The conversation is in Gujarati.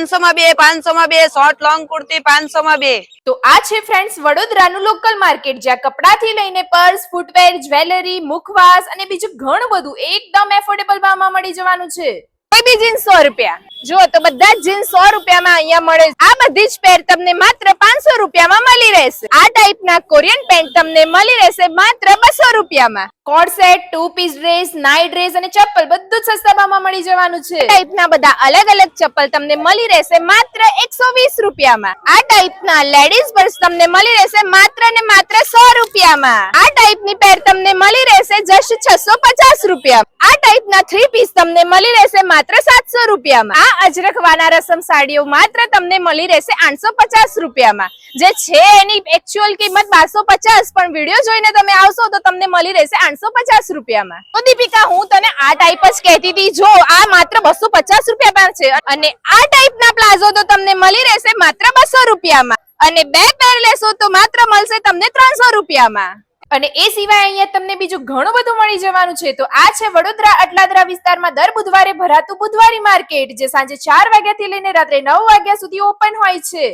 500 માં 2, 500 માં 2, શોર્ટ લોંગ કુર્તી 500 માં 2. તો આ છે ફ્રેન્ડ્સ વડોદરાનું લોકલ માર્કેટ, જ્યાં કપડાથી લઈને પર્સ, ફૂટવેર, જ્વેલરી, મુખવાસ અને બીજું ઘણું બધું એકદમ એફોર્ડેબલ ભાવમાં મળી જવાનું છે. કોઈ બી જીન્સ 100 રૂપિયા. જો તો બધા જ જીન્સ 100 રૂપિયામાં અહીંયા મળે. આ બધી જ પેર તમને માત્ર 500 રૂપિયામાં મળી રહેશે. આ ટાઈપના કોરિયન પેન્ટ તમને મળી રહેશે માત્ર 200 રૂપિયામાં. Coat set, 2 piece dress, night dress અને ચપ્પલ બધું જ સસ્તા ભાવમાં મળી જવાનું છે. આ ટાઈપના બધા અલગ અલગ ચપ્પલ તમને મળી રહેશે માત્ર 120 રૂપિયામાં. આ ટાઈપના લેડીઝ પર્સ તમને મળી રહેશે માત્ર ને માત્ર 100 રૂપિયામાં. આ ટાઈપની પેર તમને મળી રહેશે જસ્ટ 650 રૂપિયા. આ ટાઈપના 3 પીસ તમને મળી રહેશે માત્ર 700 રૂપિયામાં. આ અજરખ વાના રસમ સાડીઓ માત્ર તમને મળી રહેશે 850 રૂપિયામાં, જે છે એની એકચ્યુઅલ કિંમત 1250, પણ વિડીયો જોઈને તમે આવશો તો તમને મળી રહેશે 850 રૂપિયામાં. તો દીપિકા, હું તને આ ટાઈપ જ કહેતી હતી, જો આ માત્ર 250 રૂપિયામાં છે, અને આ ટાઈપના પ્લાઝો તો તમને મળી રહેશે માત્ર 200 રૂપિયામાં, અને 2 પેર લેશો તો માત્ર મળશે તમને 300 રૂપિયામાં. અને એ સિવાય અહીંયા તમને બીજું ઘણું બધું મળી જવાનું છે. તો આ છે વડોદરા અટલાદરા વિસ્તારમાં દર બુધવારે ભરાતું બુધવારી માર્કેટ, જે સાંજે 4 વાગ્યાથી લઈને રાત્રે 9 વાગ્યા સુધી ઓપન હોય છે.